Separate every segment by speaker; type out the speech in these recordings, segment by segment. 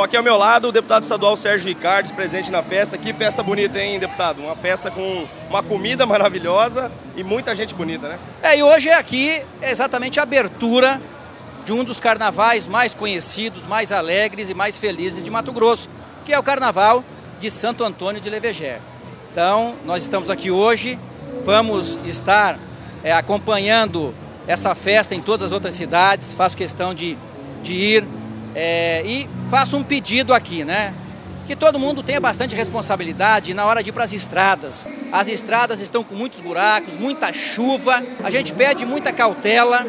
Speaker 1: Bom, aqui ao meu lado o deputado estadual Sérgio Ricardo, presente na festa. Que festa bonita, hein, deputado? Uma festa com uma comida maravilhosa e muita gente bonita, né?
Speaker 2: E hoje aqui é exatamente a abertura de um dos carnavais mais conhecidos, mais alegres e mais felizes de Mato Grosso, que é o Carnaval de Santo Antônio de Leveger. Então, nós estamos aqui hoje, vamos estar acompanhando essa festa em todas as outras cidades, faço questão de ir e faço um pedido aqui, né? Que todo mundo tenha bastante responsabilidade na hora de ir para as estradas. As estradas estão com muitos buracos, muita chuva, a gente pede muita cautela,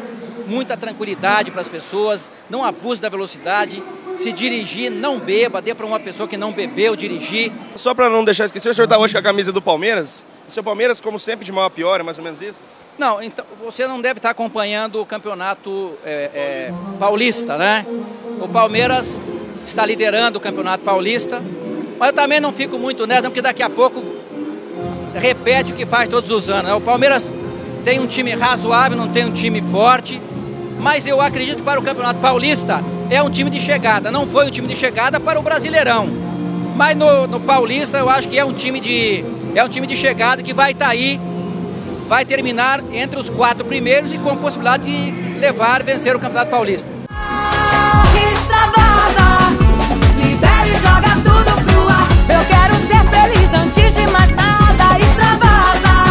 Speaker 2: muita tranquilidade para as pessoas, não abuse da velocidade, se dirigir, não beba, dê para uma pessoa que não bebeu dirigir.
Speaker 1: Só para não deixar esquecer, o senhor está hoje com a camisa do Palmeiras. O seu Palmeiras, como sempre, de mal a pior, é mais ou menos isso?
Speaker 2: Não, então você não deve estar acompanhando o campeonato paulista, né? O Palmeiras está liderando o campeonato paulista, mas eu também não fico muito nessa, porque daqui a pouco repete o que faz todos os anos, né? O Palmeiras tem um time razoável, não tem um time forte, mas eu acredito que para o campeonato paulista é um time de chegada, não foi um time de chegada para o Brasileirão. Mas no Paulista eu acho que é um time de chegada que vai estar aí, vai terminar entre os 4 primeiros e com possibilidade de vencer o Campeonato Paulista.
Speaker 3: Extravasa, libera e joga tudo pro ar. Eu quero ser feliz antes de mais nada. Extravasa,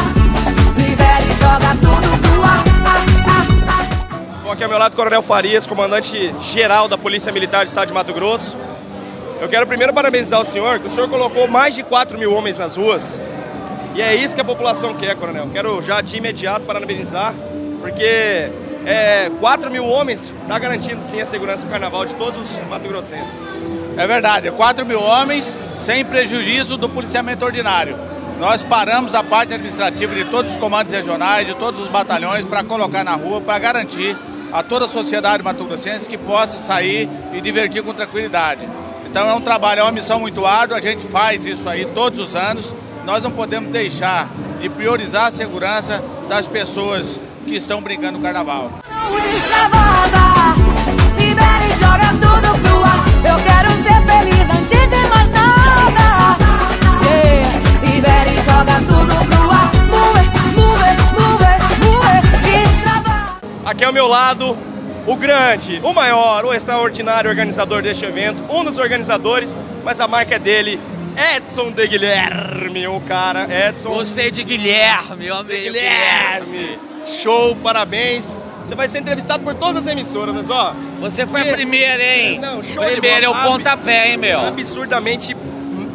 Speaker 3: libera e joga tudo pro ar.
Speaker 1: Bom, aqui ao meu lado, Coronel Farias, comandante-geral da Polícia Militar do Estado de Mato Grosso. Eu quero primeiro parabenizar o senhor, que o senhor colocou mais de 4 mil homens nas ruas. E é isso que a população quer, coronel. Quero já de imediato parabenizar, porque 4 mil homens está garantindo sim a segurança do carnaval de todos os mato-grossenses.
Speaker 4: É verdade, 4 mil homens sem prejuízo do policiamento ordinário. Nós paramos a parte administrativa de todos os comandos regionais, de todos os batalhões, para colocar na rua, para garantir a toda a sociedade mato-grossense que possa sair e divertir com tranquilidade. Então é um trabalho, é uma missão muito árdua, a gente faz isso aí todos os anos. Nós não podemos deixar de priorizar a segurança das pessoas que estão brincando no carnaval.
Speaker 3: Extravasa, libera e joga tudo pro ar. Eu quero ser feliz antes de mais nada. Libera e joga tudo pro ar. Extravasa.
Speaker 1: Aqui ao meu lado, o grande, o maior, o extraordinário organizador deste evento, um dos organizadores, mas a marca é dele, Edson de Guilherme, o cara, Edson.
Speaker 5: Gostei de Guilherme, meu amigo.
Speaker 1: Guilherme, show, parabéns. Você vai ser entrevistado por todas as emissoras, mas ó.
Speaker 5: Você foi a primeira, hein?
Speaker 1: Não, show.
Speaker 5: Primeiro é o pontapé, hein, meu?
Speaker 1: Absurdamente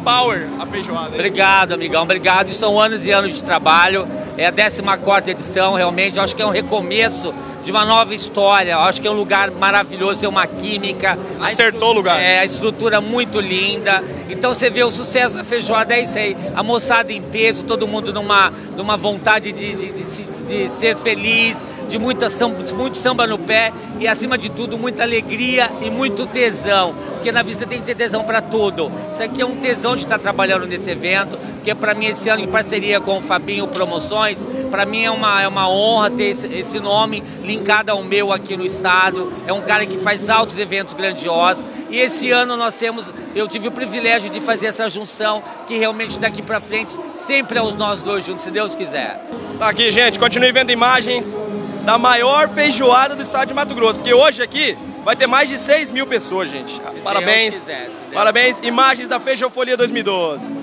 Speaker 1: power a feijoada.
Speaker 5: Obrigado, amigão, obrigado. São anos e anos de trabalho. É a 14ª edição, realmente. Eu acho que é um recomeço de uma nova história. Eu acho que é um lugar maravilhoso, tem uma química.
Speaker 1: Acertou o lugar.
Speaker 5: A estrutura muito linda. Então você vê o sucesso da feijoada, é isso aí. A moçada em peso, todo mundo numa vontade de ser feliz, de muito samba no pé e, acima de tudo, muita alegria e muito tesão. Porque na vida tem que ter tesão para tudo. Isso aqui é um tesão de estar trabalhando nesse evento, porque para mim esse ano, em parceria com o Fabinho Promoções, para mim é uma honra ter esse nome linkado ao meu aqui no estado. É um cara que faz altos eventos grandiosos. E esse ano eu tive o privilégio de fazer essa junção, que realmente daqui para frente sempre é os nós dois juntos, se Deus quiser.
Speaker 1: Tá aqui, gente, continue vendo imagens da maior feijoada do estado de Mato Grosso, porque hoje aqui vai ter mais de 6 mil pessoas, gente. Parabéns, parabéns, imagens da Feijofolia 2012.